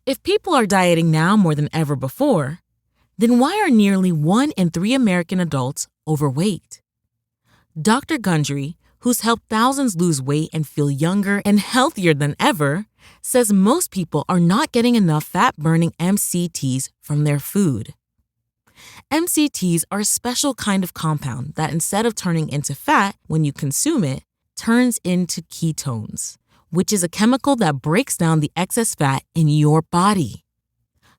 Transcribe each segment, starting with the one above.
If people are dieting now more than ever before, then why are nearly 1 in 3 American adults overweight? Dr. Gundry, who's helped thousands lose weight and feel younger and healthier than ever, says most people are not getting enough fat-burning MCTs from their food. MCTs are a special kind of compound that instead of turning into fat when you consume it, turns into ketones, which is a chemical that breaks down the excess fat in your body.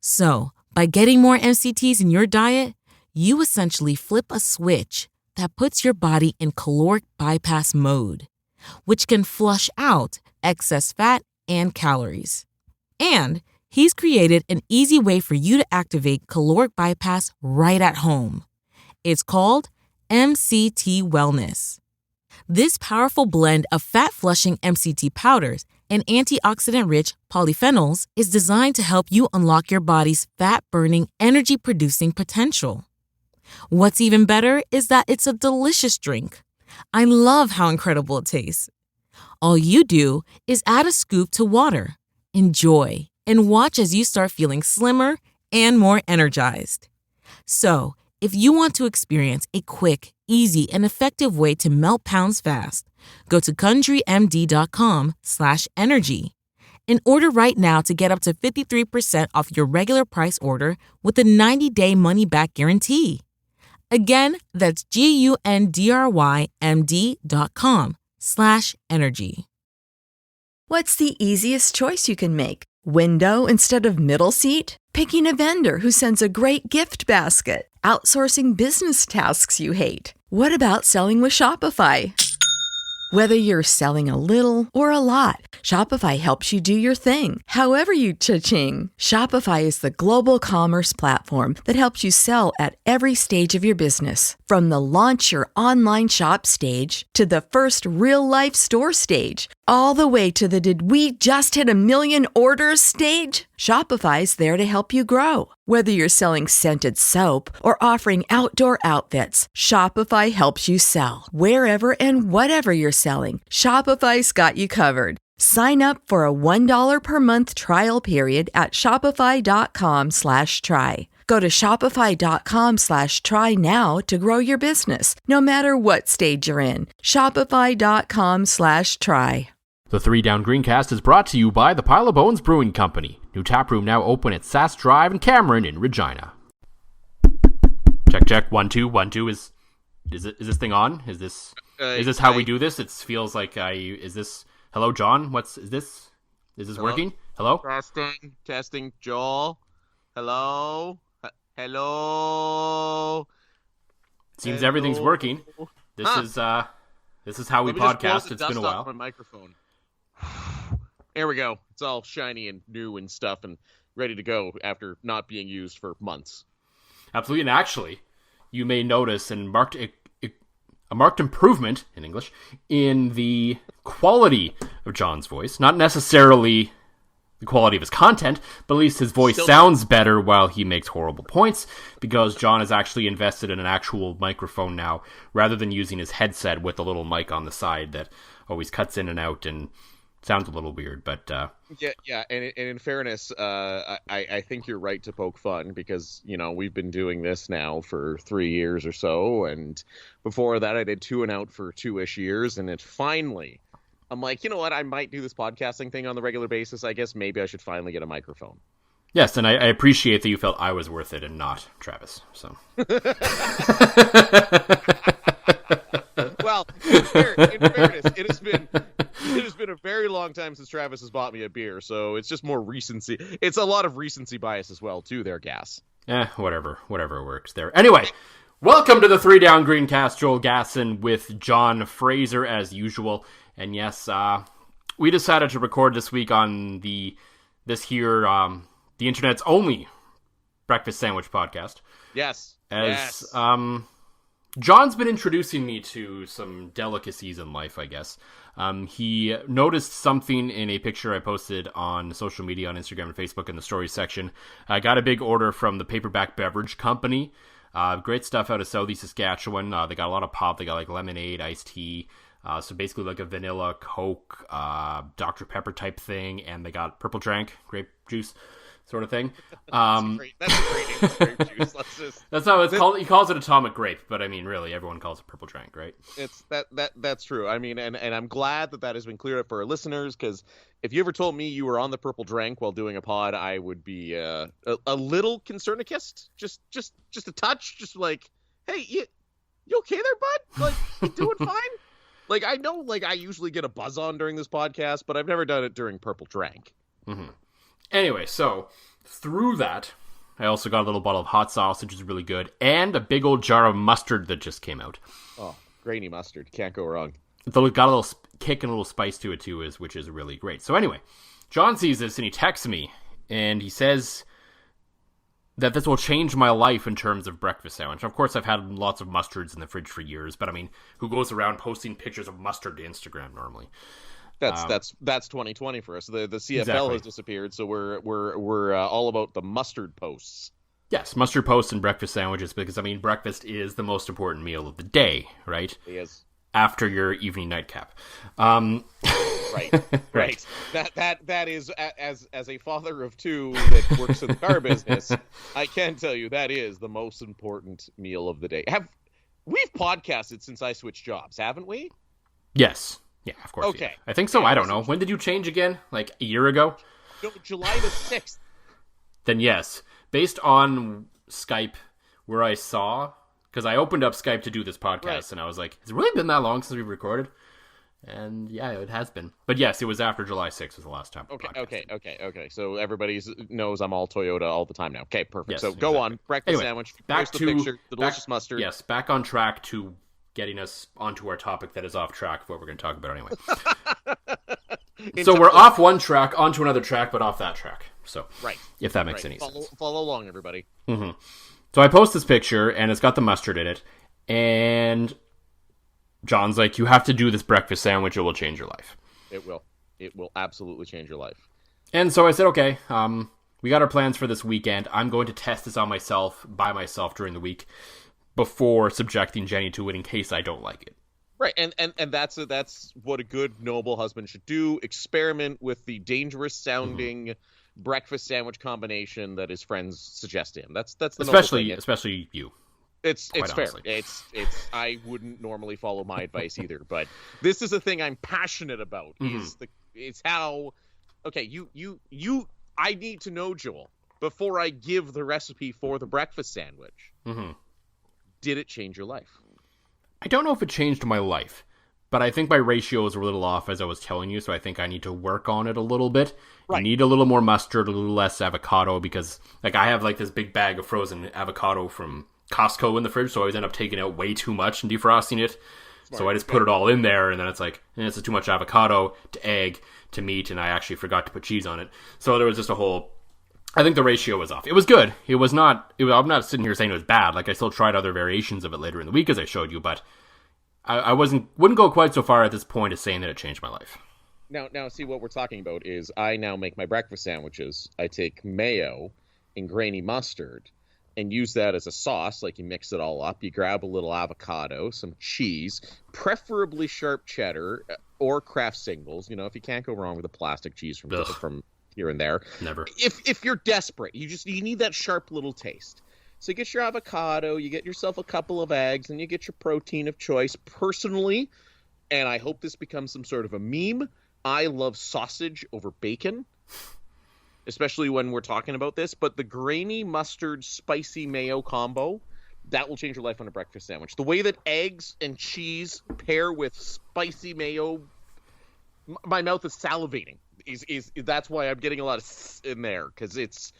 So, by getting more MCTs in your diet, you essentially flip a switch that puts your body in caloric bypass mode, which can flush out excess fat and calories. And he's created an easy way for you to activate caloric bypass right at home. It's called MCT Wellness. This powerful blend of fat-flushing MCT powders and antioxidant-rich polyphenols is designed to help you unlock your body's fat-burning, energy-producing potential. What's even better is that it's a delicious drink. I love how incredible it tastes. All you do is add a scoop to water, enjoy, and watch as you start feeling slimmer and more energized. So, if you want to experience a quick, easy, and effective way to melt pounds fast, go to GundryMD.com/energy and order right now to get up to 53% off your regular price order with a 90-day money-back guarantee. Again, that's GUNDRYMD.com/energy. What's the easiest choice you can make? Window instead of middle seat? Picking a vendor who sends a great gift basket? Outsourcing business tasks you hate? What about selling with Shopify? Whether you're selling a little or a lot, Shopify helps you do your thing, however you cha-ching. Shopify is the global commerce platform that helps you sell at every stage of your business. From the launch your online shop stage to the first real-life store stage, all the way to the did we just hit a million orders stage. Shopify's there to help you grow. Whether you're selling scented soap or offering outdoor outfits, Shopify helps you sell. Wherever and whatever you're selling, Shopify's got you covered. Sign up for a $1 per month trial period at shopify.com/try. Go to shopify.com/try now to grow your business, no matter what stage you're in. Shopify.com/try. The 3 Down Greencast is brought to you by the Pile of Bones Brewing Company. New taproom now open at Sass Drive and Cameron in Regina. Check. 1 2 1 2. Is this thing on? Is this how we do this? It feels like is this. Hello, John. Is this Hello? working? Hello. Testing. Joel. Hello. Hello. Seems Hello? everything's working. This is how we Let me just blow podcast. the It's been a dust off while. my microphone. There we go. It's all shiny and new and stuff and ready to go after not being used for months. Absolutely, and actually, you may notice a marked improvement in English in the quality of John's voice. Not necessarily the quality of his content, but at least his voice sounds better while he makes horrible points, because John has actually invested in an actual microphone now, rather than using his headset with a little mic on the side that always cuts in and out and sounds a little weird. But yeah, and in fairness, I think you're right to poke fun, because we've been doing this now for 3 years or so, and before that I did 2 and out for 2-ish years, and it finally, I'm like, you know what, I might do this podcasting thing on the regular basis. I guess maybe I should finally get a microphone. yes, and I appreciate that you felt I was worth it and not Travis. So. Well, in fairness, it has been a very long time since Travis has bought me a beer, so it's just more recency. It's a lot of recency bias as well, too, there, Gas. Whatever works there. Anyway, welcome to the 3 Down Greencast. Joel Gasson with John Fraser as usual. And yes, we decided to record this week on the internet's only breakfast sandwich podcast. Yes. As John's been introducing me to some delicacies in life, I guess. He noticed something in a picture I posted on social media, on Instagram and Facebook in the stories section. I got a big order from the Paperback Beverage Company. Great stuff out of Southeast Saskatchewan. They got a lot of pop. They got like lemonade, iced tea. So basically like a vanilla Coke, Dr. Pepper type thing. And they got Purple Drank, grape juice. sort of thing. That's a great name for grape juice. That's how it's called. He calls it atomic grape, but I mean, really, everyone calls it purple drank, right? It's that's true. I mean, and I'm glad that has been cleared up for our listeners, because if you ever told me you were on the purple drank while doing a pod, I would be a little concernicist, just a touch, just like, hey, you okay there, bud? Like, you doing fine? Like, I know, like, I usually get a buzz on during this podcast, but I've never done it during purple drank. Mm-hmm. Anyway, so through that, I also got a little bottle of hot sauce, which is really good, and a big old jar of mustard that just came out. Oh, grainy mustard. Can't go wrong. It's got a little kick and a little spice to it, too, which is really great. So anyway, John sees this, and he texts me, and he says that this will change my life in terms of breakfast sandwich. Of course, I've had lots of mustards in the fridge for years, but I mean, who goes around posting pictures of mustard to Instagram normally? That's 2020 for us. The CFL exactly. has disappeared, so we're all about the mustard posts. Yes, mustard posts and breakfast sandwiches, because I mean, breakfast is the most important meal of the day, right? It is. After your evening nightcap. Right. That is, as a father of two that works in the car business, I can tell you that is the most important meal of the day. We've podcasted since I switched jobs, haven't we? Yes. Yeah, of course. Okay. I think so. Yeah, I don't know. When did you change again? Like a year ago? No, July the 6th. Then yes. Based on Skype, where I saw, because I opened up Skype to do this podcast, right, and I was like, has it really been that long since we've recorded? And yeah, it has been. But yes, it was after July 6th was the last time. Okay. So everybody knows I'm all Toyota all the time now. Okay, perfect. Yes, so exactly. Go on. Breakfast sandwich. Post the picture. The delicious mustard. Yes, back on track to getting us onto our topic that is off track of what we're going to talk about anyway. So we're off one track, onto another track, but off that track. So, right, if that makes any sense. Follow along, everybody. Mm-hmm. So I post this picture, and it's got the mustard in it, and John's like, you have to do this breakfast sandwich, it will change your life. It will. It will absolutely change your life. And so I said, okay, we got our plans for this weekend. I'm going to test this on myself, by myself during the week, before subjecting Jenny to it in case I don't like it. Right, and that's what a good, noble husband should do. Experiment with the dangerous sounding breakfast sandwich combination that his friends suggest to him. That's the especially you. It's fair. It's I wouldn't normally follow my advice either, but this is a thing I'm passionate about. It's how I need to know, Joel, before I give the recipe for the breakfast sandwich. Did it change your life? I don't know if it changed my life, but I think my ratios were a little off, as I was telling you, so I think I need to work on it a little bit. Right. I need a little more mustard, a little less avocado, because like I have like this big bag of frozen avocado from Costco in the fridge, so I always end up taking out way too much and defrosting it. Smart. So I just put it all in there, and then it's like, it's too much avocado to egg to meat, and I actually forgot to put cheese on it. So there was just a whole... I think the ratio was off. It was good. It was not... I'm not sitting here saying it was bad. Like, I still tried other variations of it later in the week, as I showed you, but I wouldn't go quite so far at this point as saying that it changed my life. Now, see, what we're talking about is I now make my breakfast sandwiches. I take mayo and grainy mustard and use that as a sauce. Like, you mix it all up. You grab a little avocado, some cheese, preferably sharp cheddar or Kraft Singles. You know, if you can't go wrong with a plastic cheese from here and there. Never. If you're desperate, you need that sharp little taste. So you get your avocado, you get yourself a couple of eggs, and you get your protein of choice. Personally, and I hope this becomes some sort of a meme, I love sausage over bacon, especially when we're talking about this. But the grainy mustard spicy mayo combo, that will change your life on a breakfast sandwich. The way that eggs and cheese pair with spicy mayo, my mouth is salivating. That's why I'm getting a lot of in there, because it's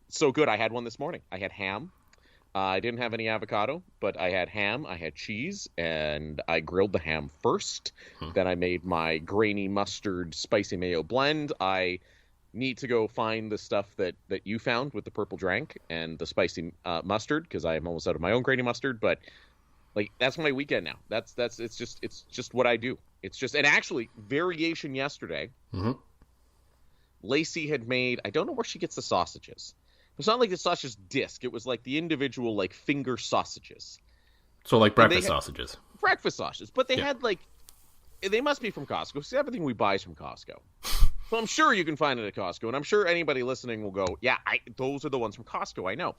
so good. I had one this morning. I had ham. I didn't have any avocado, but I had ham, I had cheese, and I grilled the ham first. Then I made my grainy mustard spicy mayo blend. I need to go find the stuff that you found with the purple drank and the spicy mustard, because I am almost out of my own grainy mustard. But like, that's my weekend now. It's just what I do. It's just, and actually, variation yesterday. Lacey had made, I don't know where she gets the sausages. It's not like the sausage disc. It was like the individual, like, finger sausages. So like breakfast sausages. Breakfast sausages. But they had, like, they must be from Costco. See, everything we buy is from Costco. So I'm sure you can find it at Costco, and I'm sure anybody listening will go, yeah, those are the ones from Costco, I know.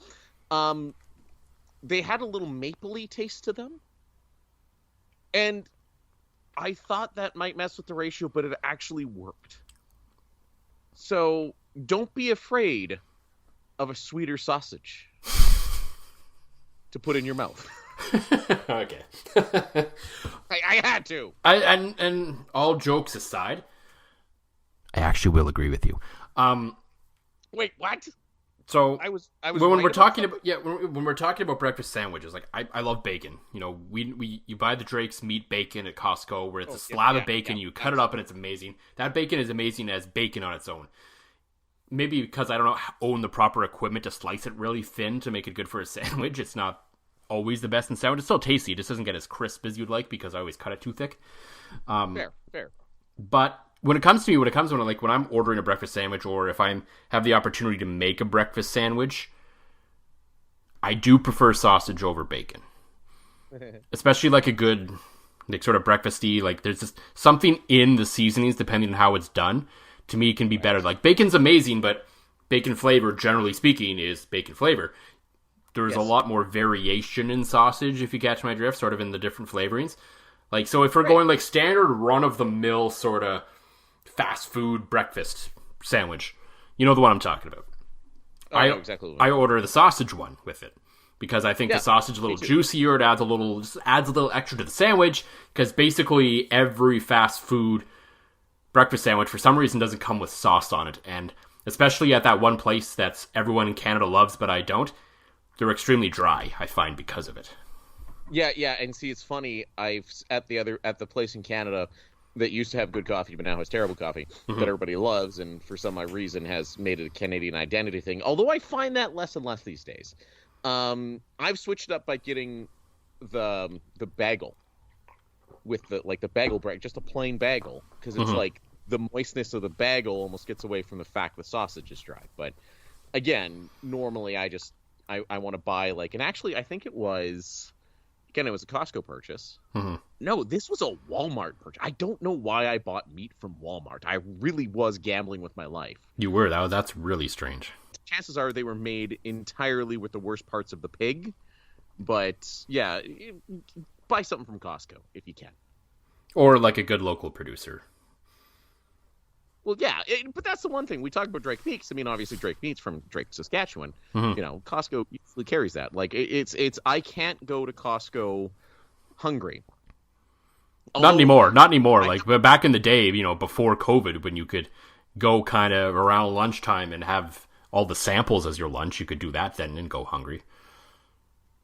They had a little mapley taste to them, and I thought that might mess with the ratio, but it actually worked. So don't be afraid of a sweeter sausage to put in your mouth. Okay. I had to. And all jokes aside, I actually will agree with you. Wait, what? So I was when we're talking about when we're talking about breakfast sandwiches, like I love bacon. You know, you buy the Drake's meat bacon at Costco, where it's a slab of bacon. You cut it up and it's amazing. That bacon is amazing as bacon on its own. Maybe because I don't own the proper equipment to slice it really thin to make it good for a sandwich. It's not always the best in sandwich. It's still tasty. It just doesn't get as crisp as you'd like because I always cut it too thick. Fair. But when I'm ordering a breakfast sandwich, or if I have the opportunity to make a breakfast sandwich, I do prefer sausage over bacon. Especially like a good, like sort of breakfasty, like there's just something in the seasonings depending on how it's done. To me, can be better. Like bacon's amazing, but bacon flavor, generally speaking, is bacon flavor. There's a lot more variation in sausage, if you catch my drift, sort of in the different flavorings. Like, so if we're going like standard run-of-the-mill sort of fast food breakfast sandwich, you know the one I'm talking about. I know exactly what I order the sausage one with it because I think the sausage is a little juicier. It adds a little extra to the sandwich, because basically every fast food breakfast sandwich for some reason doesn't come with sauce on it, and especially at that one place that's everyone in Canada loves but I don't, they're extremely dry, I find, because of it. Yeah, and see, it's funny, I've at the place in Canada that used to have good coffee but now has terrible coffee that everybody loves, and for some reason has made it a Canadian identity thing, although I find that less and less these days. I've switched up by getting the bagel with the bagel bread, just a plain bagel, because it's like the moistness of the bagel almost gets away from the fact the sausage is dry. But again, normally I want to buy and actually I think it was a Costco purchase. No, this was a Walmart purchase. I don't know why I bought meat from Walmart. I really was gambling with my life. You were. That's really strange. Chances are they were made entirely with the worst parts of the pig. But yeah, buy something from Costco if you can. Or like a good local producer. Well, yeah, but that's the one thing. We talk about Drake Meats. I mean, obviously Drake Meats from Drake, Saskatchewan. You know, Costco usually carries that. Like, it's I can't go to Costco hungry. Not anymore. But back in the day, you know, before COVID, when you could go kind of around lunchtime and have all the samples as your lunch, you could do that then and go hungry.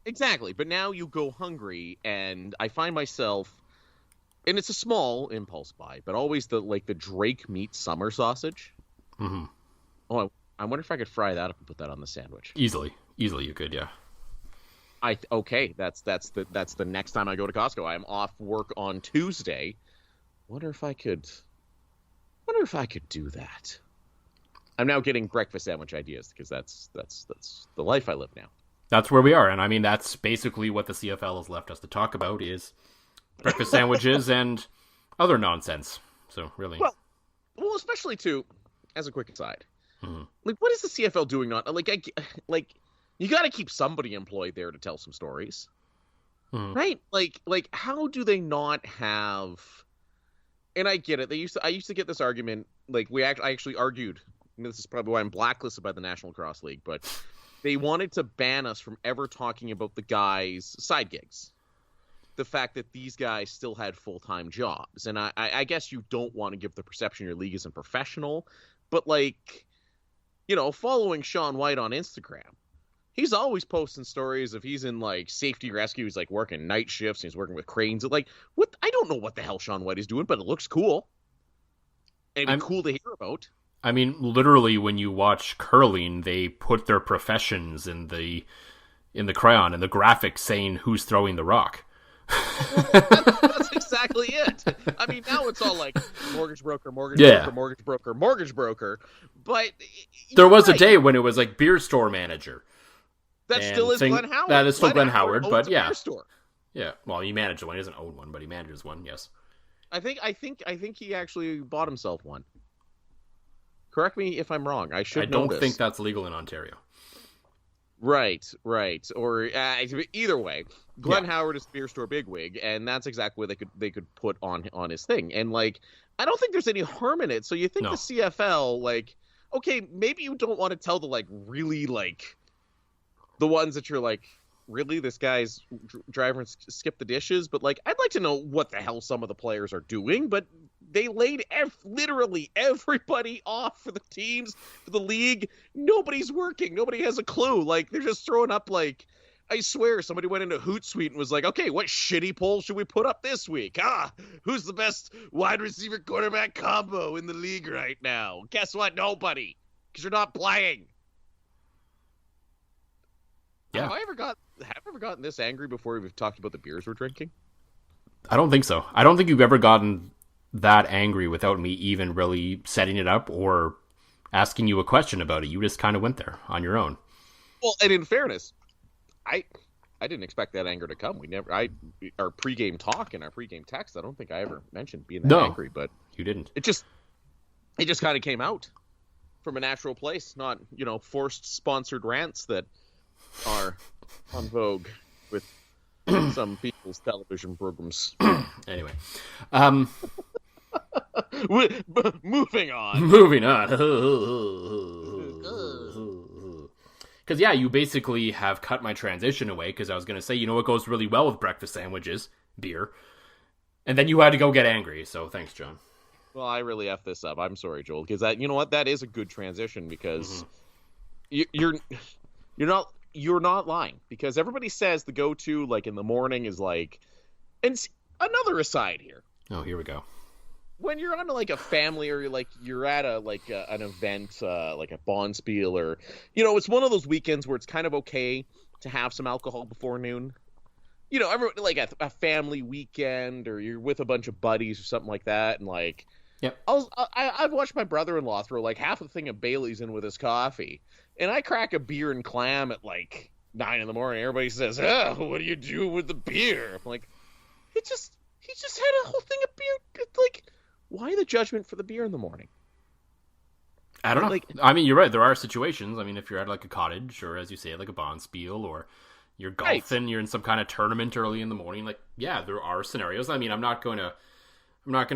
Exactly. But now you go hungry, and I find myself, and it's a small impulse buy, but always the Drake Meat summer sausage. Oh, I wonder if I could fry that up and put that on the sandwich. Easily you could, yeah. That's the next time I go to Costco. I'm off work on Tuesday. Wonder if I could do that. I'm now getting breakfast sandwich ideas because that's the life I live now. That's where we are, and I mean that's basically what the CFL has left us to talk about is breakfast sandwiches and other nonsense. So really, well, especially too, as a quick aside, what is the CFL doing? Not you got to keep somebody employed there to tell some stories, right? Like how do they not have? And I get it. I used to get this argument. Like I actually argued. And this is probably why I'm blacklisted by the National Lacrosse League, but they wanted to ban us from ever talking about the guys' side gigs. The fact that these guys still had full-time jobs. And I guess you don't want to give the perception your league isn't professional, but following Sean White on Instagram, he's always posting stories of he's in safety rescue. He's working night shifts. And he's working with cranes. What? I don't know what the hell Sean White is doing, but it looks cool. And it'd be cool to hear about. I mean, literally, when you watch curling, they put their professions in the crayon and the graphic saying who's throwing the rock. That's exactly it. I mean, now it's all mortgage broker, mortgage broker. But there was a day when it was beer store manager. That still is Glenn Howard. That is still Glenn Howard, but yeah. Beer store. Yeah, well, he manages one. He doesn't own one, but he manages one. Yes. I think he actually bought himself one. Correct me if I'm wrong. I should I know don't this. think that's legal in Ontario. Right. Or either way, Glenn Howard is a beer store bigwig, and that's exactly what they could put on his thing. And like, I don't think there's any harm in it. So you think No. the CFL, like, okay, maybe you don't want to tell the like really like the ones that you're like, really, this guy's driver skip the dishes, but like, I'd like to know what the hell some of the players are doing. But they laid literally everybody off for the teams, for the league. Nobody's working. Nobody has a clue. Like, they're just throwing up, like, I swear somebody went into Hootsuite and was like, okay, what shitty poll should we put up this week? Who's the best wide receiver quarterback combo in the league right now? Guess what? Nobody. Because you're not playing. Yeah. Have I ever gotten this angry before we've talked about the beers we're drinking? I don't think so. I don't think you've ever gotten that angry without me even really setting it up or asking you a question about it. You just kind of went there on your own. Well, and in fairness, I didn't expect that anger to come. Our pregame talk and our pregame text, I don't think I ever mentioned being that angry, but you didn't. It just kind of came out from a natural place, not, forced sponsored rants that are on vogue with some people's television programs. Anyway, moving on. Moving on. Because, you basically have cut my transition away, because I was going to say, what goes really well with breakfast sandwiches? Beer. And then you had to go get angry, so thanks, John. Well, I really effed this up. I'm sorry, Joel, because that, that is a good transition, because you're not lying, because everybody says the go-to, like, in the morning is, like, and another aside here. Oh, here we go. When you're on, like, a family, or you're at an event, like a bonspiel, or, it's one of those weekends where it's kind of okay to have some alcohol before noon. Everyone, like a family weekend, or you're with a bunch of buddies or something like that, and, like, yep. I've watched my brother-in-law throw, like, half a thing of Bailey's in with his coffee, and I crack a beer and clam at, like, 9 in the morning. Everybody says, what do you do with the beer? I'm like, he just had a whole thing of beer. Like, why the judgment for the beer in the morning? I don't know. Like, I mean, you're right. There are situations. I mean, if you're at, like, a cottage, or, as you say, like a bonspiel, or you're golfing, right, you're in some kind of tournament early in the morning, like, yeah, there are scenarios. I mean, I'm not going to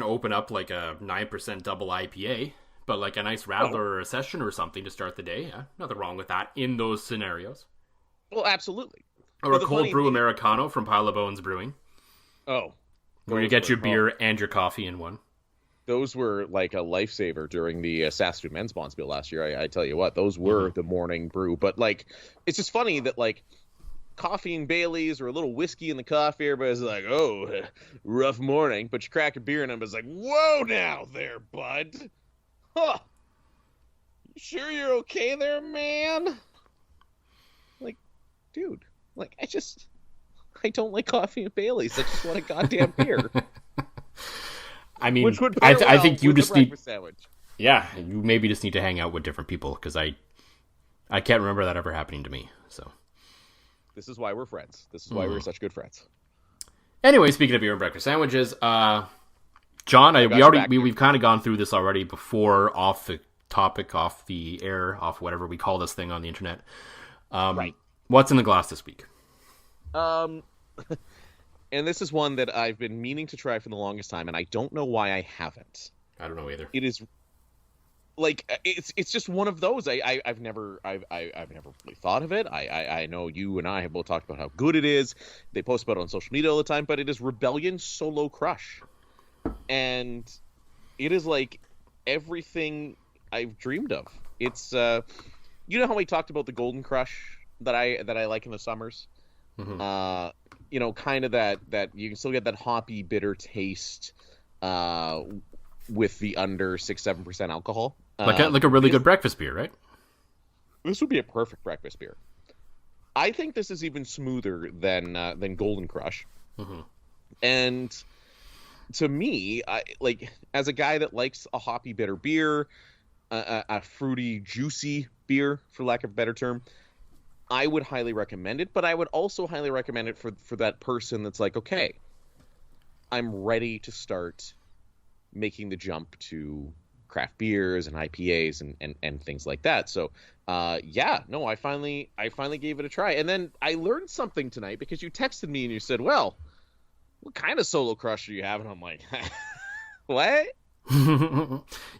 open up, like, a 9% double IPA, but, like, a nice Radler or a Session or something to start the day. Yeah, nothing wrong with that in those scenarios. Well, absolutely. Or a cold brew Americano from Pile of Bones Brewing. Oh. Where you get your beer and your coffee in one. Those were, like, a lifesaver during the Saskatoon men's bonspiel last year. I tell you what, those were the morning brew. But, like, it's just funny that, like, coffee and Bailey's or a little whiskey in the coffee, everybody's like, oh, rough morning. But you crack a beer and everybody's like, whoa now there, bud. Huh. You sure you're okay there, man? Like, dude, like, I don't like coffee and Bailey's. I just want a goddamn beer. I mean, which would I think you just need... Sandwich. Yeah, you maybe just need to hang out with different people, because I can't remember that ever happening to me, so... This is why we're friends. This is why we're such good friends. Anyway, speaking of beer and breakfast sandwiches, John, we've kind of gone through this already before, off the topic, off the air, off whatever we call this thing on the internet. Right. What's in the glass this week? And this is one that I've been meaning to try for the longest time, and I don't know why I haven't. I don't know either. It is, like, it's just one of those. I've never really thought of it. I know you and I have both talked about how good it is. They post about it on social media all the time, but it is Rebellion Solo Crush, and it is like everything I've dreamed of. It's you know how we talked about the Golden Crush that I like in the summers. Kind of that you can still get that hoppy, bitter taste with the under 6-7% alcohol. Like a really good breakfast beer, right? This would be a perfect breakfast beer. I think this is even smoother than Golden Crush. And to me, as a guy that likes a hoppy, bitter beer, a fruity, juicy beer, for lack of a better term, I would highly recommend it, but I would also highly recommend it for that person that's like, okay, I'm ready to start making the jump to craft beers and IPAs and things like that. So I finally gave it a try. And then I learned something tonight because you texted me and you said, well, what kind of Solo Crush do you have? And I'm like, what?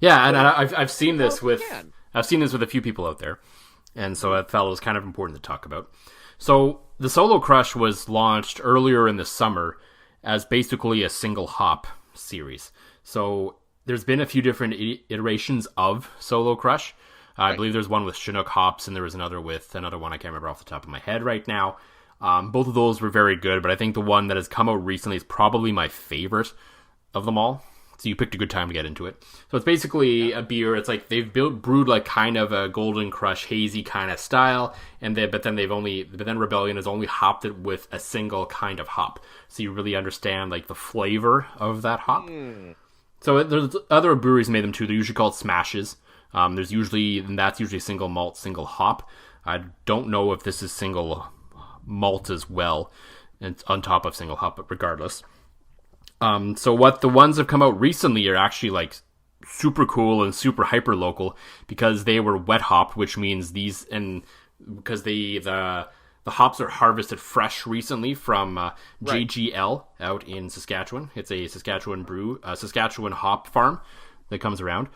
Yeah, and I've seen this with a few people out there, and so I felt it was kind of important to talk about. So the Solo Crush was launched earlier in the summer as basically a single hop series. So there's been a few different iterations of Solo Crush. I believe there's one with Chinook hops, and there was another one I can't remember off the top of my head right now. Both of those were very good, but I think the one that has come out recently is probably my favorite of them all. So you picked a good time to get into it. So it's basically a beer. It's like they've brewed like kind of a Golden Crush hazy kind of style, but then Rebellion has only hopped it with a single kind of hop. So you really understand like the flavor of that hop. So there's other breweries made them too. They're usually called smashes. That's usually single malt, single hop. I don't know if this is single malt as well, and on top of single hop, but regardless. So what the ones that have come out recently are actually like super cool and super hyper local because they were wet hopped, which means because the hops are harvested fresh recently from JGL out in Saskatchewan. It's a Saskatchewan hop farm that comes around.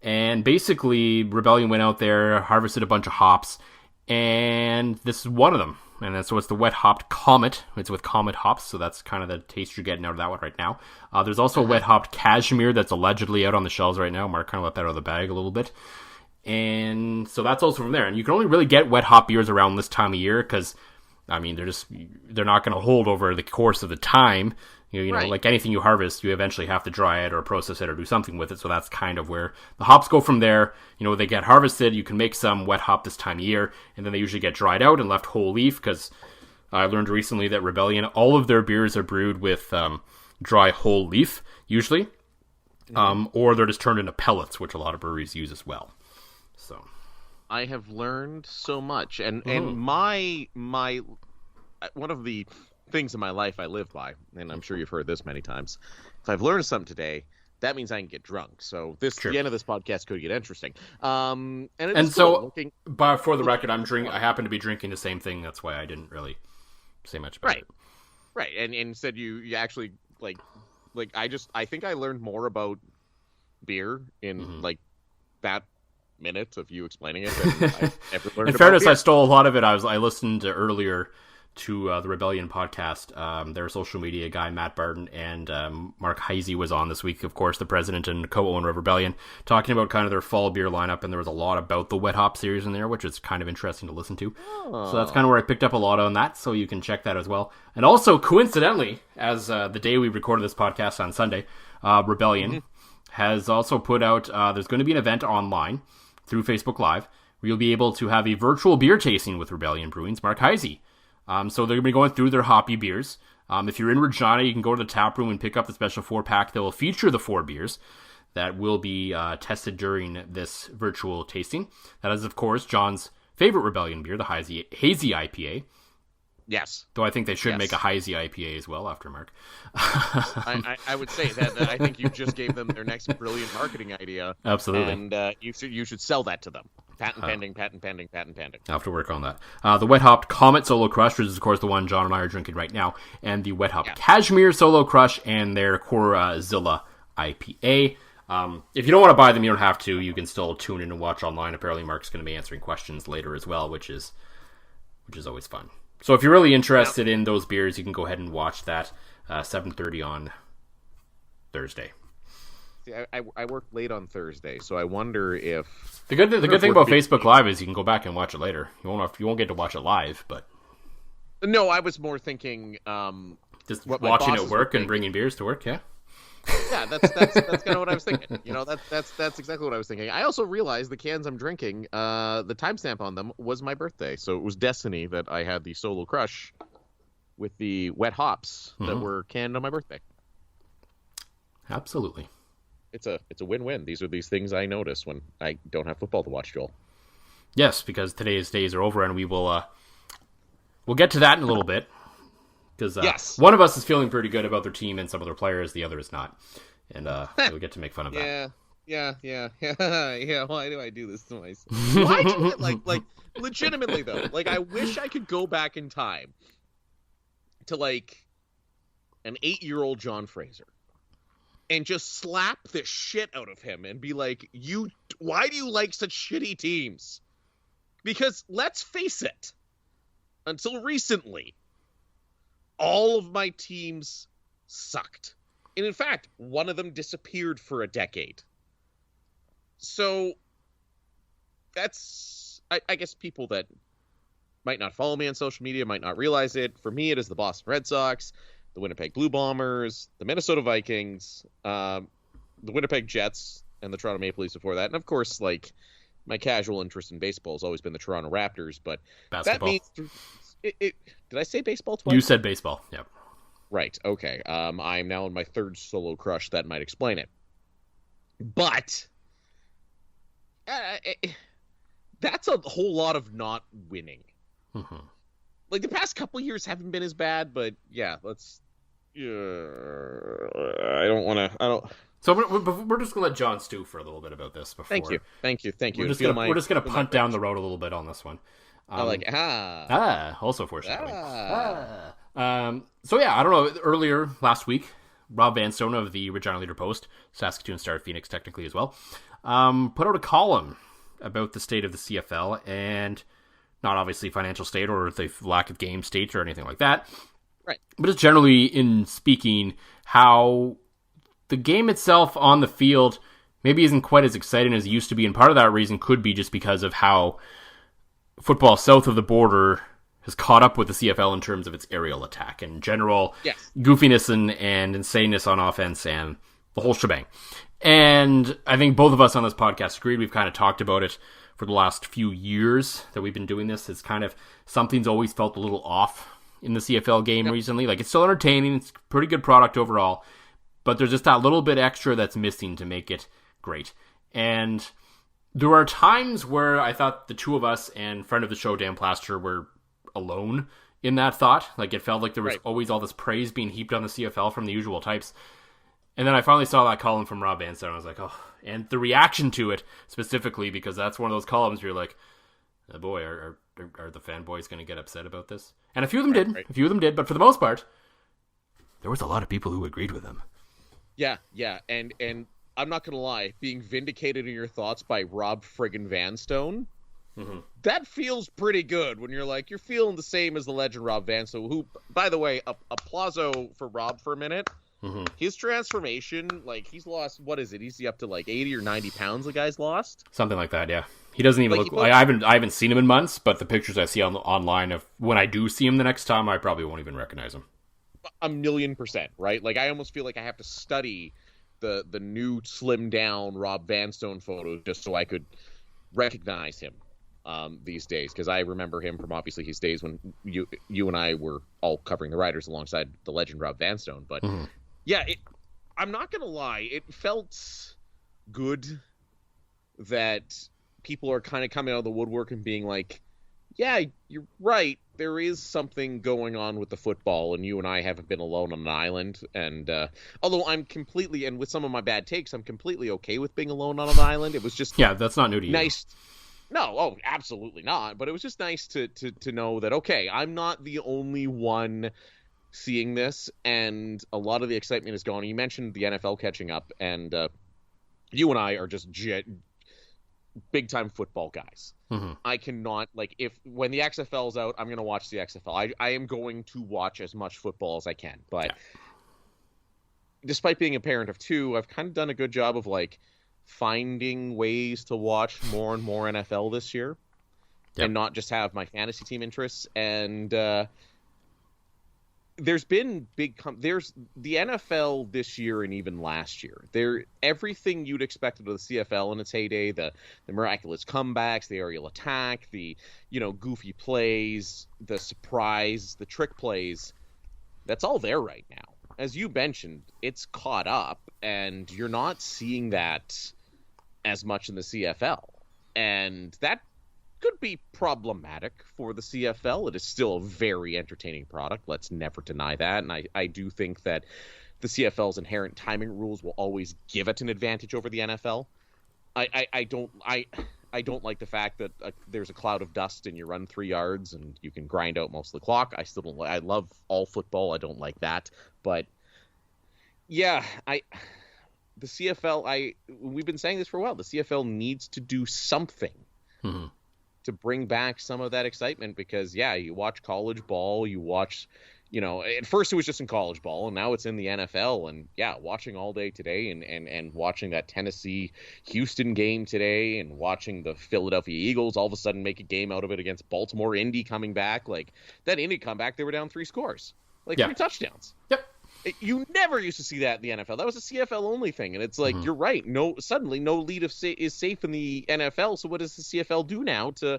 And basically Rebellion went out there, harvested a bunch of hops, and this is one of them. And so it's the wet hopped Comet. It's with Comet hops, so that's kind of the taste you're getting out of that one right now. There's also wet hopped Cashmere that's allegedly out on the shelves right now. Mark kind of let that out of the bag a little bit. And so that's also from there. And you can only really get wet hop beers around this time of year because, I mean, they're not going to hold over the course of the time. You know, like anything you harvest, you eventually have to dry it or process it or do something with it. So that's kind of where the hops go from there. You know, they get harvested. You can make some wet hop this time of year, and then they usually get dried out and left whole leaf because I learned recently that Rebellion, all of their beers are brewed with dry whole leaf, usually, or they're just turned into pellets, which a lot of breweries use as well. So I have learned so much, and my one of the things in my life I live by, and I'm sure you've heard this many times. If I've learned something today, that means I can get drunk. So the end of this podcast could get interesting. But for the record, I happen to be drinking the same thing. That's why I didn't really say much about it. Right. And instead you actually like I think I learned more about beer in like that minute of you explaining it than I've ever learned. In fairness, I stole a lot of it. I listened to earlier to the Rebellion podcast. Their social media guy, Matt Barton, and Mark Heisey was on this week, of course, the president and co-owner of Rebellion, talking about kind of their fall beer lineup, and there was a lot about the wet hop series in there, which is kind of interesting to listen to. So that's kind of where I picked up a lot on that, so you can check that as well. And also, coincidentally, as the day we recorded this podcast on Sunday, Rebellion has also put out, there's going to be an event online through Facebook Live, where you'll be able to have a virtual beer tasting with Rebellion Brewing's Mark Heisey. So they're going to be going through their hoppy beers. If you're in Regina, you can go to the tap room and pick up the special 4-pack that will feature the 4 beers that will be tested during this virtual tasting. That is, of course, John's favorite Rebellion beer, the Hazy IPA. Yes. Though I think they should make a Hazy IPA as well after Mark. I would say that I think you just gave them their next brilliant marketing idea. Absolutely. And you should sell that to them. Patent pending. I'll have to work on that. The Wet Hopped Comet Solo Crush, which is, of course, the one John and I are drinking right now, and the Wet Hopped Cashmere Solo Crush and their Core Zilla IPA. If you don't want to buy them, you don't have to. You can still tune in and watch online. Apparently, Mark's going to be answering questions later as well, which is always fun. So if you're really interested in those beers, you can go ahead and watch that 7:30 on Thursday. See, I work late on Thursday, so I wonder if the good thing about Facebook Live is you can go back and watch it later. You won't get to watch it live, but no, I was more thinking just watching it work and bringing beers to work. Yeah, that's kind of what I was thinking. You know, that's exactly what I was thinking. I also realized the cans I'm drinking, the timestamp on them was my birthday, so it was destiny that I had the Solo Crush with the wet hops that were canned on my birthday. Absolutely, it's a win-win. These are these things I notice when I don't have football to watch, Joel. Yes, because today's days are over, and we'll get to that in a little bit. Because one of us is feeling pretty good about their team and some of their players, the other is not. And we'll get to make fun of that. Yeah. Yeah. Why do I do this to myself? Why do it like legitimately though? Like, I wish I could go back in time to like an 8-year-old John Fraser and just slap the shit out of him and be like, why do you like such shitty teams? Because let's face it, until recently, all of my teams sucked. And in fact, one of them disappeared for a decade. So that's, I guess people that might not follow me on social media might not realize it. For me, it is the Boston Red Sox, the Winnipeg Blue Bombers, the Minnesota Vikings, the Winnipeg Jets, and the Toronto Maple Leafs before that. And of course, like, my casual interest in baseball has always been the Toronto Raptors, but Basketball. that means did I say baseball twice? You said baseball. Yep. Right. Okay. I'm now in my third solo crush. That might explain it. But that's a whole lot of not winning. Mm-hmm. Like, the past couple years haven't been as bad, but yeah, let's. I don't want to. So we're just gonna let John stew for a little bit about this before. Thank you. We're just gonna punt down the road a little bit on this one. Also foreshadowing. So yeah, I don't know. Earlier last week, Rob Vanstone of the Regina Leader Post, Saskatoon Star Phoenix technically as well, put out a column about the state of the CFL, and not obviously financial state or the lack of game state or anything like that. Right. But just generally in speaking, how the game itself on the field maybe isn't quite as exciting as it used to be, and part of that reason could be just because of how football south of the border has caught up with the CFL in terms of its aerial attack and general goofiness and insaneness on offense and the whole shebang. And I think both of us on this podcast agreed. We've kind of talked about it for the last few years that we've been doing this. It's kind of something's always felt a little off in the CFL game recently. Like, it's still entertaining. It's a pretty good product overall, but there's just that little bit extra that's missing to make it great. And there are times where I thought the two of us and friend of the show, Dan Plaster, were alone in that thought. Like, it felt like there was always all this praise being heaped on the CFL from the usual types. And then I finally saw that column from Rob Vanstone, and I was like, oh. And the reaction to it, specifically, because that's one of those columns where you're like, oh boy, are the fanboys going to get upset about this? And a few of them did. A few of them did. But for the most part, there was a lot of people who agreed with him. Yeah. And I'm not going to lie, being vindicated in your thoughts by Rob friggin' Vanstone, that feels pretty good when you're like, you're feeling the same as the legend Rob Vanstone, who, by the way, applauso for Rob for a minute. His transformation, like, he's lost, what is it? He's up to like 80 or 90 pounds the guy's lost? Something like that, yeah. He doesn't even look... I haven't seen him in months, but the pictures I see online of when I do see him the next time, I probably won't even recognize him. 1,000,000%, right? Like, I almost feel like I have to study the new slimmed down Rob Vanstone photo just so I could recognize him these days, because I remember him from obviously his days when you and I were all covering the Riders alongside the legend Rob Vanstone. But yeah, I'm not gonna lie, it felt good that people are kind of coming out of the woodwork and being like, yeah, you're right, there is something going on with the football, and you and I haven't been alone on an island. And although I'm completely, and with some of my bad takes, I'm completely okay with being alone on an island. It was just that's not new to you. Nice. No, absolutely not. But it was just nice to know that, okay, I'm not the only one seeing this, and a lot of the excitement is gone. You mentioned the NFL catching up, and you and I are just big-time football guys. I cannot, like, when the XFL's out, I'm going to watch the XFL. I am going to watch as much football as I can. But despite being a parent of two, I've kind of done a good job of, like, finding ways to watch more and more NFL this year and not just have my fantasy team interests. And there's been there's the NFL this year and even last year. Everything you'd expect of the CFL in its heyday, the miraculous comebacks, the aerial attack, the goofy plays, the surprise, the trick plays, that's all there right now. As you mentioned, it's caught up, and you're not seeing that as much in the CFL. And that could be problematic for the CFL. It is still a very entertaining product. Let's never deny that. And I do think that the CFL's inherent timing rules will always give it an advantage over the NFL. I don't like the fact that there's a cloud of dust and you run 3 yards and you can grind out most of the clock. I still don't. I love all football. I don't like that, but yeah, the CFL. We've been saying this for a while. The CFL needs to do something to bring back some of that excitement because you watch college ball, you watch. At first it was just in college ball, and now it's in the NFL. And watching all day today, and watching that Tennessee Houston game today, and watching the Philadelphia Eagles all of a sudden make a game out of it against Baltimore. Indy coming back, like that Indy comeback, they were down 3 scores, 3 touchdowns. Yep. You never used to see that in the NFL. That was a CFL only thing, and it's like you're right. Suddenly no lead is safe in the NFL. So what does the CFL do now to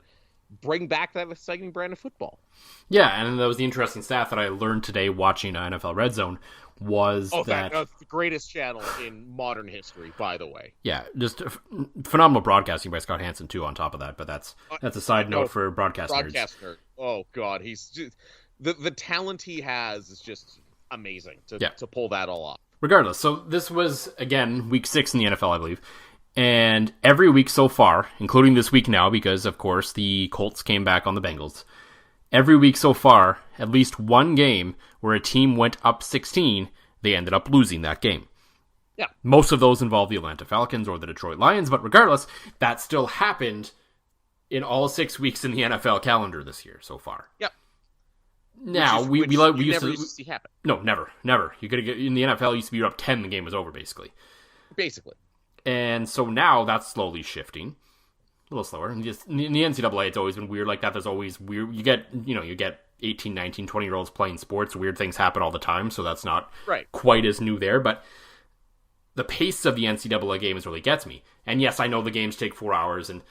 bring back that exciting brand of football? Yeah, and that was the interesting stat that I learned today watching NFL Red Zone was that's the greatest channel in modern history, by the way. Yeah, just phenomenal broadcasting by Scott Hansen too. On top of that, but that's a side note for broadcast nerds. Oh God, he's just, the talent he has is just amazing to pull that all off. Regardless, so this was again week 6 in the NFL, I believe. And every week so far, including this week now, because of course the Colts came back on the Bengals, every week so far, at least one game where a team went up 16, they ended up losing that game. Yeah. Most of those involve the Atlanta Falcons or the Detroit Lions, but regardless, that still happened in all 6 weeks in the NFL calendar this year so far. Yep. Now, we used to see happen. No, never. You could get in the NFL, used to be you're up 10, the game was over, basically. And so now that's slowly shifting. A little slower. And just in the NCAA, it's always been weird like that. There's always weird. You get 18, 19, 20-year-olds playing sports. Weird things happen all the time. So that's not quite as new there. But the pace of the NCAA games really gets me. And yes, I know the games take 4 hours. And,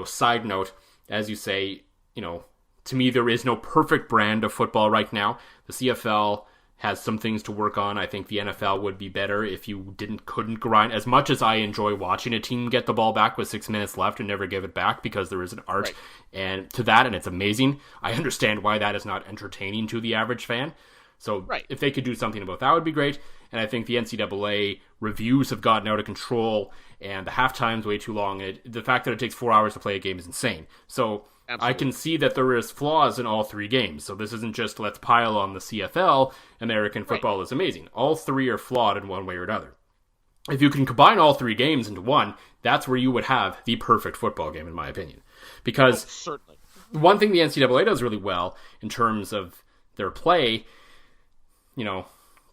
side note, as you say, to me, there is no perfect brand of football right now. The CFL has some things to work on. I think the NFL would be better if you couldn't grind. As much as I enjoy watching a team get the ball back with 6 minutes left and never give it back because there is an art and to that, and it's amazing. I understand why that is not entertaining to the average fan. So if they could do something about that would be great. And I think the NCAA reviews have gotten out of control and the halftime's way too long. The fact that it takes 4 hours to play a game is insane. So absolutely. I can see that there is flaws in all 3 games. So this isn't just let's pile on the CFL. American football is amazing. All 3 are flawed in one way or another. If you can combine all 3 games into one, that's where you would have the perfect football game, in my opinion. Because certainly. One thing the NCAA does really well in terms of their play,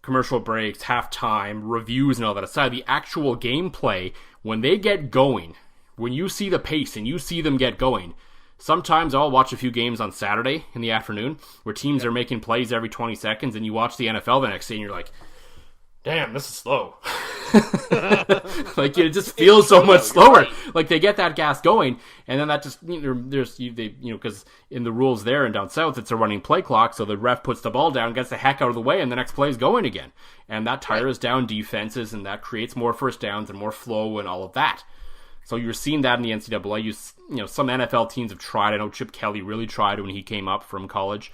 commercial breaks, halftime, reviews, and all that aside, the actual gameplay, when they get going, when you see the pace and you see them get going, sometimes I'll watch a few games on Saturday in the afternoon where teams are making plays every 20 seconds and you watch the NFL the next day and you're like, damn, this is slow. Like it just feels so much slower. Right. Like they get that gas going and then that just, because in the rules there and down south, it's a running play clock. So the ref puts the ball down, gets the heck out of the way and the next play is going again. And that tires down defenses and that creates more first downs and more flow and all of that. So you're seeing that in the NCAA. Some NFL teams have tried. I know Chip Kelly really tried when he came up from college.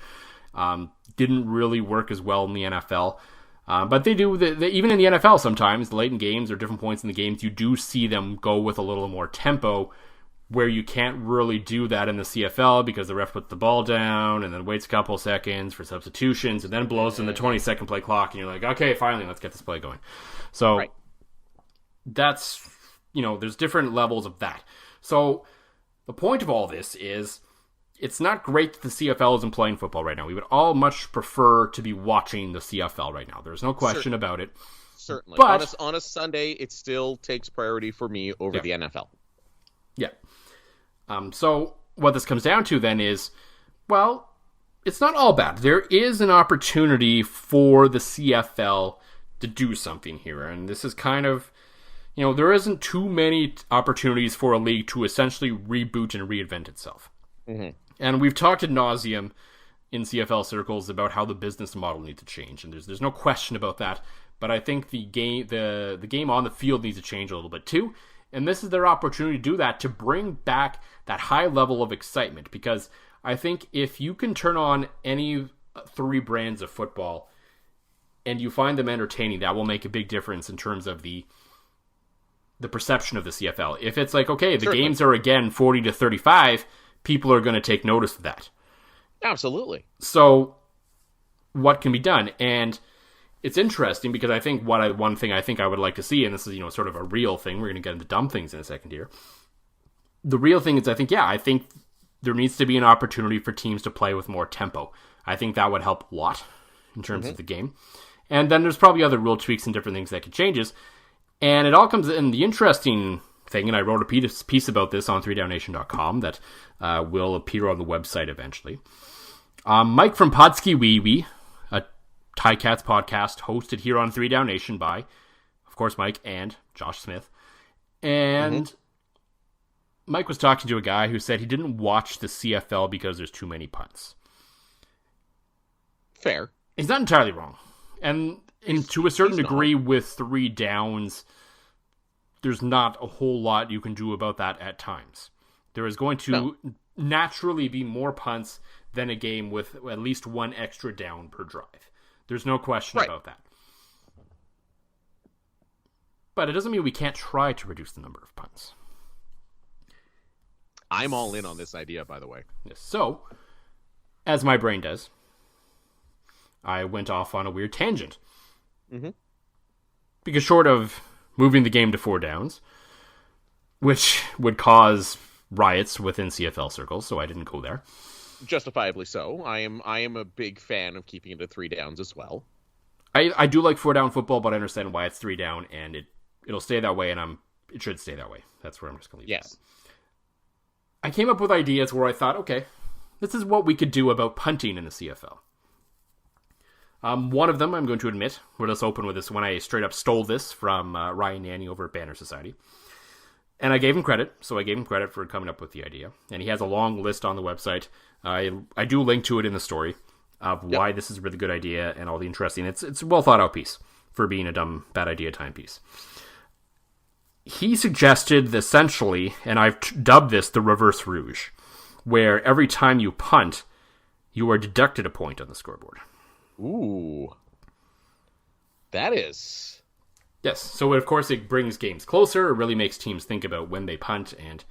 Didn't really work as well in the NFL. But they do, even in the NFL sometimes, late in games or different points in the games, you do see them go with a little more tempo where you can't really do that in the CFL because the ref puts the ball down and then waits a couple seconds for substitutions and then blows in the 20-second play clock and you're like, okay, finally, let's get this play going. So that's... there's different levels of that. So the point of all this is it's not great that the CFL isn't playing football right now. We would all much prefer to be watching the CFL right now. There's no question about it. Certainly. But on a Sunday, it still takes priority for me over the NFL. Yeah. So what this comes down to then is, well, it's not all bad. There is an opportunity for the CFL to do something here. And this is kind of... there isn't too many opportunities for a league to essentially reboot and reinvent itself. Mm-hmm. And we've talked ad nauseum in CFL circles about how the business model needs to change, and there's no question about that. But I think the game on the field needs to change a little bit too, and this is their opportunity to do that, to bring back that high level of excitement. Because I think if you can turn on any 3 brands of football and you find them entertaining, that will make a big difference in terms of the the perception of the CFL. If it's like, okay, the Certainly. games are again 40-35, people are going to take notice of that. Absolutely. So what can be done? And it's interesting because I think one thing I think I would like to see, and this is, sort of a real thing, we're going to get into dumb things in a second here. The real thing is I think there needs to be an opportunity for teams to play with more tempo. I think that would help a lot in terms of the game. And then there's probably other rule tweaks and different things that could changes. And it all comes in the interesting thing, and I wrote a piece about this on 3downnation.com that will appear on the website eventually. Mike from Podski Wee Wee, a Ticats podcast hosted here on 3Down Nation by, of course, Mike and Josh Smith. And Mike was talking to a guy who said he didn't watch the CFL because there's too many punts. Fair. He's not entirely wrong. And to a certain degree with 3 downs, there's not a whole lot you can do about that at times. There is going to naturally be more punts than a game with at least 1 extra down per drive. There's no question about that. But it doesn't mean we can't try to reduce the number of punts. I'm all in on this idea, by the way. Yes. So, as my brain does, I went off on a weird tangent. Because short of moving the game to 4 downs, which would cause riots within CFL circles, so I didn't go there. Justifiably so. I am a big fan of keeping it to 3 downs as well. I do like 4 down football, but I understand why it's 3 down, and it'll stay that way, and it should stay that way. That's where I'm just going to leave that. I came up with ideas where I thought, okay, this is what we could do about punting in the CFL. One of them, I'm going to admit, we'll just open with this when I straight up stole this from Ryan Nanny over at Banner Society. And I gave him credit, so I gave him credit for coming up with the idea. And he has a long list on the website. I do link to it in the story of why this is a really good idea and all the interesting. It's a well thought out piece for being a dumb, bad idea timepiece. He suggested essentially, and I've dubbed this the reverse rouge, where every time you punt, you are deducted a point on the scoreboard. Ooh. That is... Yes, so of course it brings games closer, it really makes teams think about when they punt and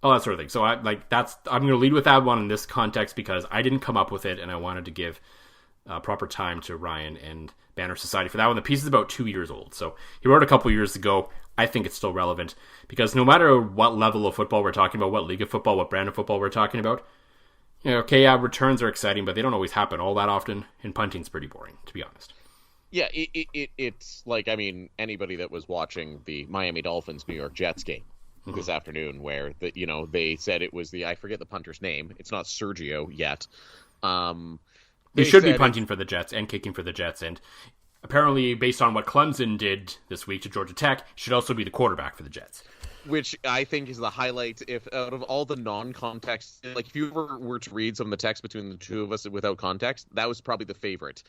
all that sort of thing. So I'm going to lead with that one in this context because I didn't come up with it and I wanted to give proper time to Ryan and Banner Society for that one. The piece is about 2 years old, so he wrote a couple years ago. I think it's still relevant because no matter what level of football we're talking about, what league of football, what brand of football we're talking about, returns are exciting, but they don't always happen all that often, and punting's pretty boring, to be honest. Yeah, it's like, I mean, anybody that was watching the Miami Dolphins New York Jets game this afternoon, where they said it was I forget the punter's name. It's not Sergio yet. They should be punting for the Jets and kicking for the Jets, and apparently, based on what Clemson did this week to Georgia Tech, should also be the quarterback for the Jets. Which I think is the highlight, if out of all the non-context, like if you were to read some of the text between the two of us without context, that was probably the favorite.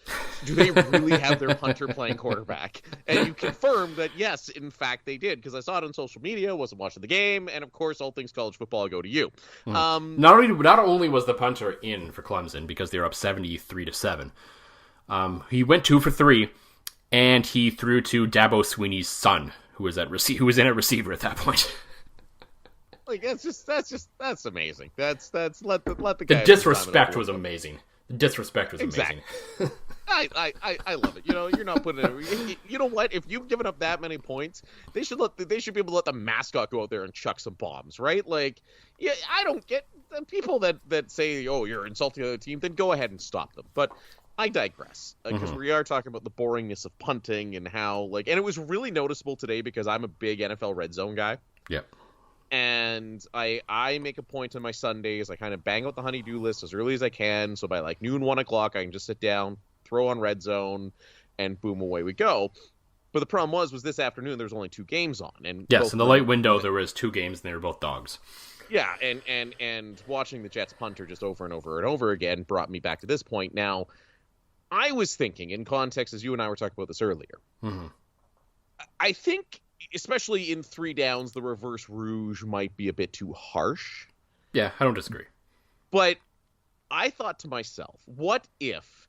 Do they really have their punter playing quarterback? And you confirmed that, yes, in fact, they did, because I saw it on social media, wasn't watching the game, and of course, all things college football go to you. Not only was the punter in for Clemson, because they were up 73-7, he went 2 for 3, and he threw to Dabo Sweeney's son, who was in at receiver at that point. Like that's amazing. That's let the guy. The disrespect was amazing. The disrespect was amazing. I love it. You're not putting it. You know what? If you've given up that many points, they should be able to let the mascot go out there and chuck some bombs, right? Like, yeah, I don't get the people that say, "Oh, you're insulting the other team." Then go ahead and stop them. But I digress, because we are talking about the boringness of punting and how, and it was really noticeable today because I'm a big NFL Red Zone guy. Yep. And I make a point on my Sundays. I kind of bang out the honey-do list as early as I can, so by noon, 1 o'clock, I can just sit down, throw on Red Zone, and boom, away we go. But the problem was this afternoon there was only 2 games on, and yes, in the late window there was 2 games, and they were both dogs. Yeah, and watching the Jets punter just over and over and over again brought me back to this point. Now, I was thinking, in context, as you and I were talking about this earlier, I think, especially in 3 downs, the reverse rouge might be a bit too harsh. Yeah, I don't disagree. But I thought to myself, what if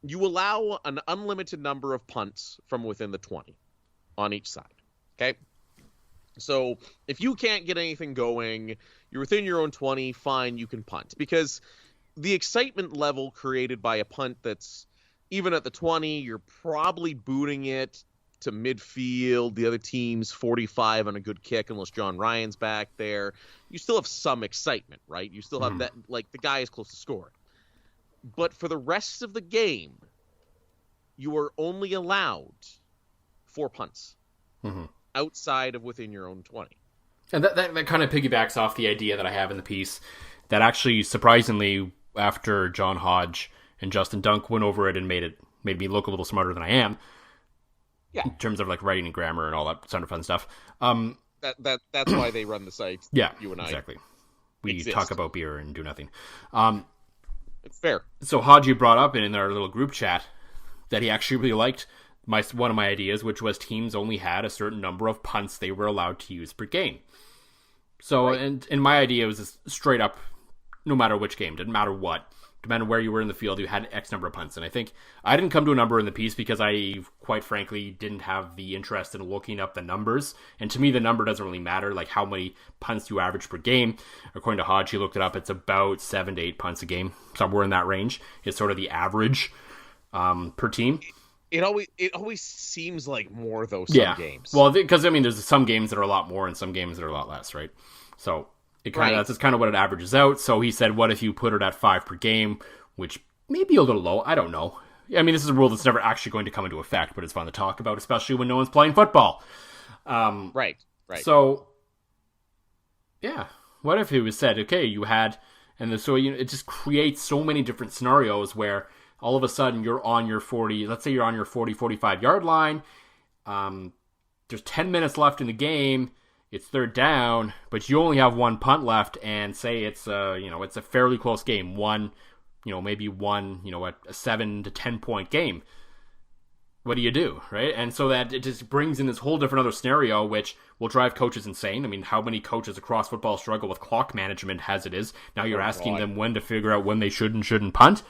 you allow an unlimited number of punts from within the 20? on each side. Okay? So if you can't get anything going, you're within your own 20, fine, you can punt. Because the excitement level created by a punt that's even at the 20, you're probably booting it to midfield. The other team's 45 on a good kick, unless John Ryan's back there. You still have some excitement, right? You still have that, like, the guy is close to scoring. But for the rest of the game, you are only allowed 4 punts outside of within your own 20. And that kind of piggybacks off the idea that I have in the piece that actually, surprisingly, after John Hodge and Justin Dunk went over it and made me look a little smarter than I am, in terms of like writing and grammar and all that sort of fun stuff. That's why they run the site. Yeah, you and I exactly. We exist. talk about beer and do nothing. It's fair. So Hodge brought up in our little group chat that he actually really liked one of my ideas, which was teams only had a certain number of punts they were allowed to use per game. So, and my idea was just straight up, no matter which game, didn't matter what, depending on where you were in the field, you had X number of punts. And I think I didn't come to a number in the piece because I, quite frankly, didn't have the interest in looking up the numbers. And to me, the number doesn't really matter, like how many punts you average per game. According to Hodge, he looked it up, it's about 7 to 8 punts a game, somewhere in that range. It's sort of the average per team. It always seems like more, though, some games. Well, because, I mean, there's some games that are a lot more and some games that are a lot less, right? So that's just kind of what it averages out. So he said, what if you put it at 5 per game, which may be a little low. I don't know. I mean, this is a rule that's never actually going to come into effect, but it's fun to talk about, especially when no one's playing football. Right. So, yeah. What if it was said, okay, you had, it just creates so many different scenarios where all of a sudden you're on your 40, let's say you're on your 40, 45 yard line. There's 10 minutes left in the game. It's third down, but you only have 1 punt left, and say it's a fairly close game. Maybe a 7 to 10 point game. What do you do, right? And so that it just brings in this whole different other scenario, which will drive coaches insane. I mean, how many coaches across football struggle with clock management as it is? Now you're asking them when to figure out when they should and shouldn't punt.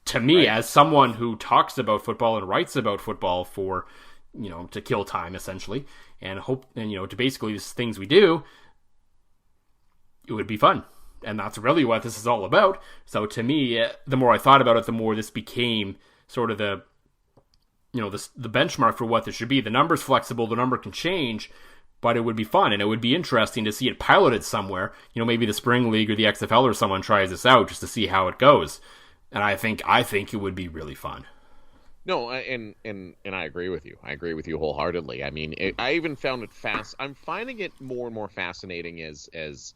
To me, as someone who talks about football and writes about football for, to kill time essentially, and to basically these things we do, it would be fun. And that's really what this is all about. So to me, the more I thought about it, the more this became sort of the benchmark for what this should be. The number's flexible, the number can change, but it would be fun, and it would be interesting to see it piloted somewhere. Maybe the Spring League or the XFL or someone tries this out just to see how it goes. And I think it would be really fun. No, and I agree with you. I agree with you wholeheartedly. I mean, I even found it I'm finding it more and more fascinating as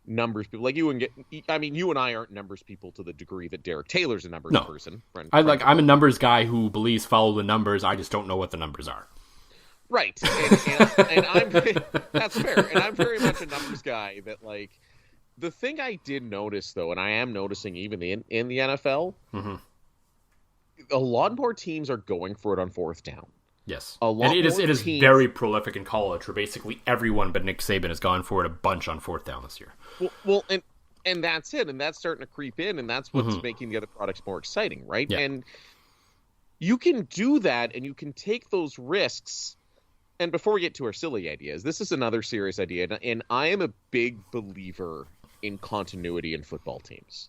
numbers people like you you and I aren't numbers people to the degree that Derek Taylor's a numbers person. I'm a numbers guy who believes follow the numbers. I just don't know what the numbers are. Right, and I'm that's fair. And I'm very much a numbers guy. That like the thing I did notice though, and I am noticing even in the NFL, a lot more teams are going for it on fourth down. Yes, and it is very prolific in college, where basically everyone but Nick Saban has gone for it a bunch on fourth down this year. Well, and that's it, and that's starting to creep in, and that's what's making the other products more exciting, right? Yeah. And you can do that, and you can take those risks. And before we get to our silly ideas, this is another serious idea, and I am a big believer in continuity in football teams.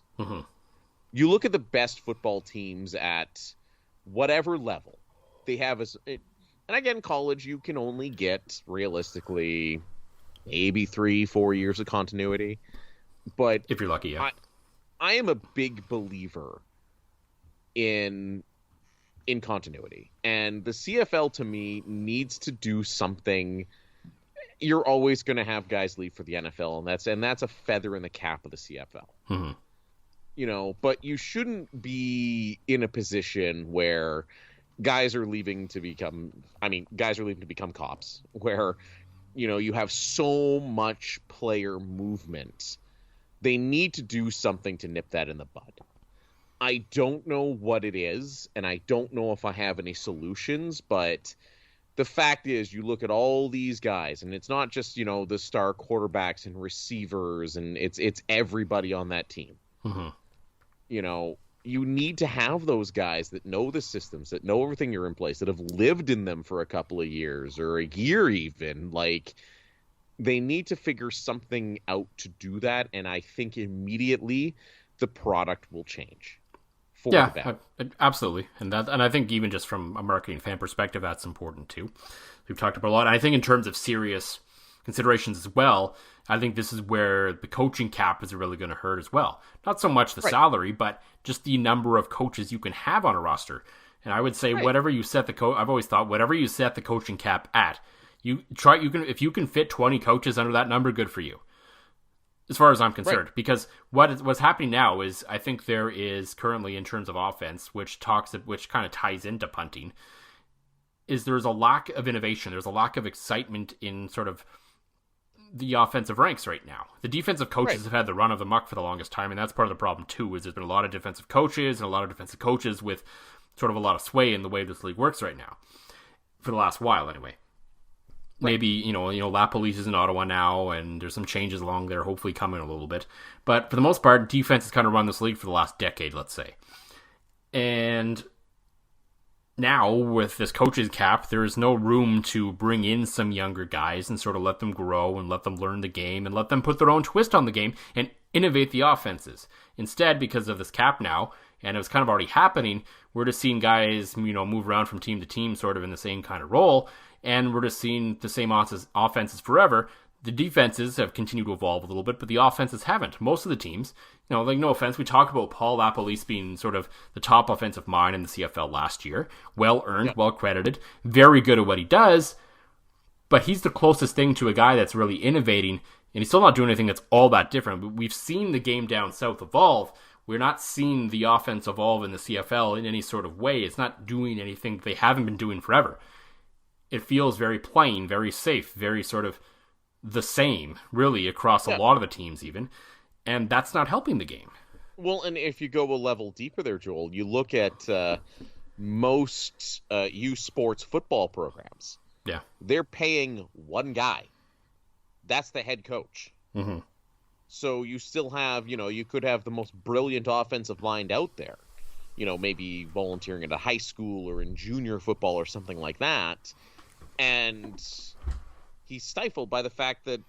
You look at the best football teams at whatever level. They have and again, college, you can only get realistically maybe 3-4 years of continuity. But if you're lucky, yeah. I am a big believer in continuity, and the CFL to me needs to do something. You're always going to have guys leave for the NFL, and that's a feather in the cap of the CFL. But you shouldn't be in a position where guys are leaving to become cops, where, you have so much player movement. They need to do something to nip that in the bud. I don't know what it is, and I don't know if I have any solutions, but the fact is you look at all these guys, and it's not just, the star quarterbacks and receivers, and it's everybody on that team. you need to have those guys that know the systems, that know everything you're in place, that have lived in them for a couple of years or a year even. Like, they need to figure something out to do that, and I think immediately the product will change for the better. Absolutely. And I think even just from a marketing fan perspective, that's important too. We've talked about a lot. And I think in terms of serious considerations as well, I think this is where the coaching cap is really going to hurt as well. Not so much the salary, but just the number of coaches you can have on a roster. And I would say whatever you set I've always thought whatever you set the coaching cap at, if you can fit 20 coaches under that number, good for you. As far as I'm concerned, because what's happening now is I think there is currently in terms of offense, which kind of ties into punting, is there's a lack of innovation. There's a lack of excitement in sort of the offensive ranks right now. The defensive coaches have had the run of the muck for the longest time, and that's part of the problem too, is there's been a lot of defensive coaches and a lot of defensive coaches with sort of a lot of sway in the way this league works right now. For the last while, anyway. Maybe, Lapolice is in Ottawa now, and there's some changes along there, hopefully coming a little bit. But for the most part, defense has kind of run this league for the last decade, let's say. And now, with this coach's cap, there is no room to bring in some younger guys and sort of let them grow and let them learn the game and let them put their own twist on the game and innovate the offenses. Instead, because of this cap now, and it was kind of already happening, we're just seeing guys, move around from team to team sort of in the same kind of role, and we're just seeing the same offenses forever. The defenses have continued to evolve a little bit, but the offenses haven't. Most of the teams, no offense, we talk about Paul Lapolice being sort of the top offensive mind in the CFL last year. Well-earned, well-credited, very good at what he does, but he's the closest thing to a guy that's really innovating, and he's still not doing anything that's all that different. But we've seen the game down south evolve. We're not seeing the offense evolve in the CFL in any sort of way. It's not doing anything they haven't been doing forever. It feels very plain, very safe, very sort of the same, really, across a lot of the teams even. And that's not helping the game. Well, and if you go a level deeper there, Joel, you look at most youth sports football programs. Yeah. They're paying one guy. That's the head coach. Mm-hmm. So you still have, you could have the most brilliant offensive mind out there. Maybe volunteering at a high school or in junior football or something like that. And he's stifled by the fact that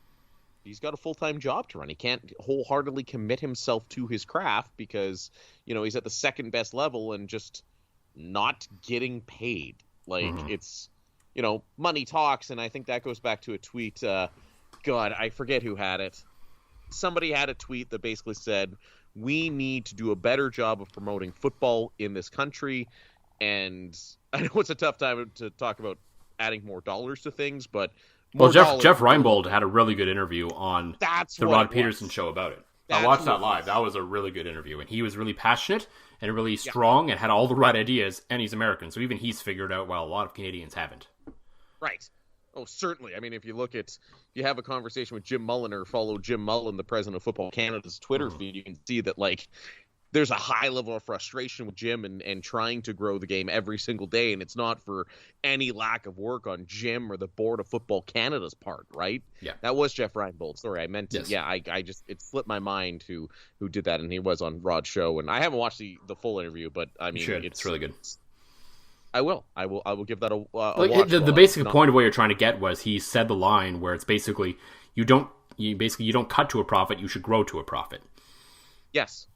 he's got a full-time job to run. He can't wholeheartedly commit himself to his craft because, he's at the second best level and just not getting paid. Like, it's, money talks. And I think that goes back to a tweet. God, I forget who had it. Somebody had a tweet that basically said, we need to do a better job of promoting football in this country. And I know it's a tough time to talk about adding more dollars to things, but Jeff Reinbold had a really good interview on the Rod Peterson show about it. I watched that live. That was a really good interview, and he was really passionate and really strong and had all the right ideas, and he's American, so even he's figured out while a lot of Canadians haven't. Right. Oh, certainly. I mean, if you have a conversation with Jim Mullen or follow Jim Mullen, the president of Football Canada's Twitter feed, you can see that, there's a high level of frustration with Jim and trying to grow the game every single day, and it's not for any lack of work on Jim or the board of Football Canada's part, right? Yeah. That was Jeff Reinbold. Sorry, I meant to. Yes. Yeah, I just it slipped my mind who did that, and he was on Rod's show, and I haven't watched the full interview, but I mean, it's really good. I will give that a watch. The basic point of what you're trying to get was he said the line where it's basically you don't cut to a profit, you should grow to a profit. Yes.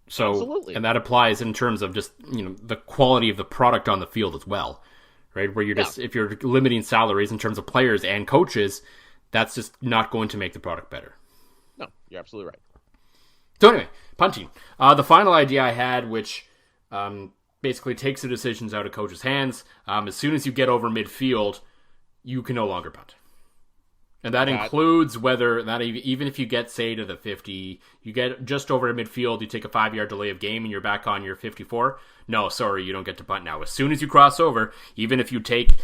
So, absolutely. And that applies in terms of just, the quality of the product on the field as well, right? Where you're if you're limiting salaries in terms of players and coaches, that's just not going to make the product better. No, you're absolutely right. So anyway, punting. The final idea I had, which basically takes the decisions out of coaches' hands, as soon as you get over midfield, you can no longer punt. And that includes even if you get, say, to the 50, you get just over midfield, you take a 5-yard delay of game, and you're back on your 54. No, sorry, you don't get to punt now. As soon as you cross over, even if you take,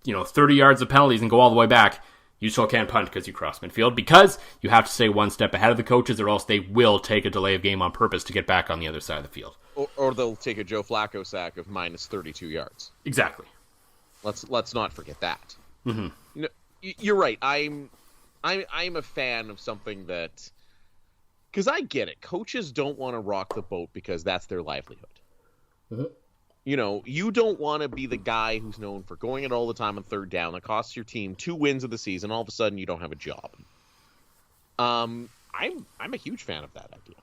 30 yards of penalties and go all the way back, you still can't punt because you cross midfield, because you have to stay one step ahead of the coaches, or else they will take a delay of game on purpose to get back on the other side of the field. Or they'll take a Joe Flacco sack of minus 32 yards. Exactly. Let's not forget that. Mm-hmm. You're right. I'm a fan of something that, because I get it. Coaches don't want to rock the boat because that's their livelihood. Mm-hmm. You know, you don't want to be the guy who's known for going it all the time on third down that costs your team 2 wins of the season. All of a sudden, you don't have a job. I'm a huge fan of that idea.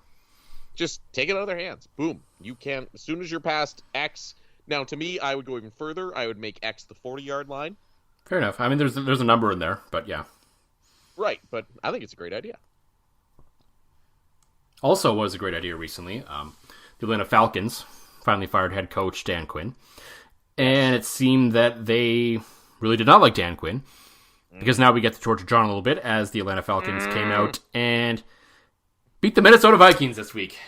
Just take it out of their hands. Boom. You can, as soon as you're past X. Now, to me, I would go even further. I would make X the 40-yard line. Fair enough. I mean, there's a number in there, but yeah. Right, but I think it's a great idea. Also was a great idea recently. The Atlanta Falcons finally fired head coach Dan Quinn. And it seemed that they really did not like Dan Quinn. Because now we get to torture John a little bit as the Atlanta Falcons came out and beat the Minnesota Vikings this week.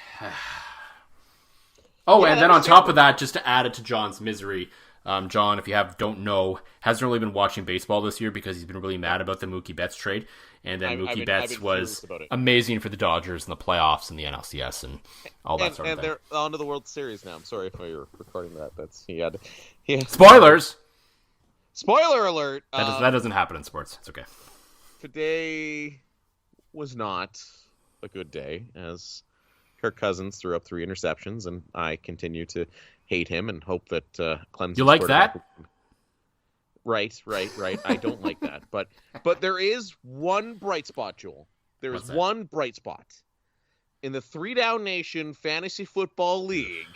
And then on top of that, just to add it to John's misery, John, if you don't know, hasn't really been watching baseball this year because he's been really mad about the Mookie Betts trade. And then Mookie Betts was amazing for the Dodgers in the playoffs and the NLCS and all that sort of thing. And they're on to the World Series now. I'm sorry if you're recording that. Spoilers! Spoiler alert! That doesn't happen in sports. It's okay. Today was not a good day as Kirk Cousins threw up 3 interceptions, and I continue to hate him and hope that Clemson... You like that? Right. I don't like that. But there is one bright spot, Joel. There is one bright spot. In the 3 Down Nation Fantasy Football League,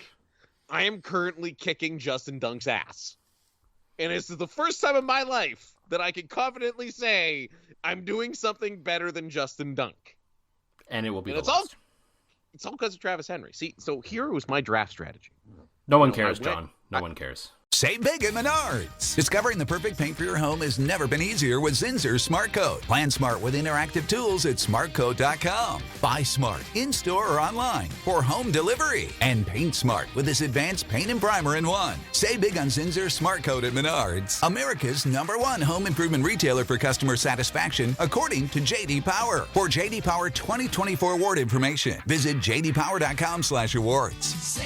I am currently kicking Justin Dunk's ass. And this is the first time in my life that I can confidently say I'm doing something better than Justin Dunk. And it will be it's all because of Travis Henry. See, so here was my draft strategy. No one cares, John. No one cares. Save big at Menards. Discovering the perfect paint for your home has never been easier with Zinsser Smart Coat. Plan smart with interactive tools at smartcoat.com. Buy smart in-store or online for home delivery. And paint smart with this advanced paint and primer in one. Save big on Zinsser Smart Coat at Menards. America's #1 home improvement retailer for customer satisfaction, according to J.D. Power. For J.D. Power 2024 award information, visit jdpower.com/awards.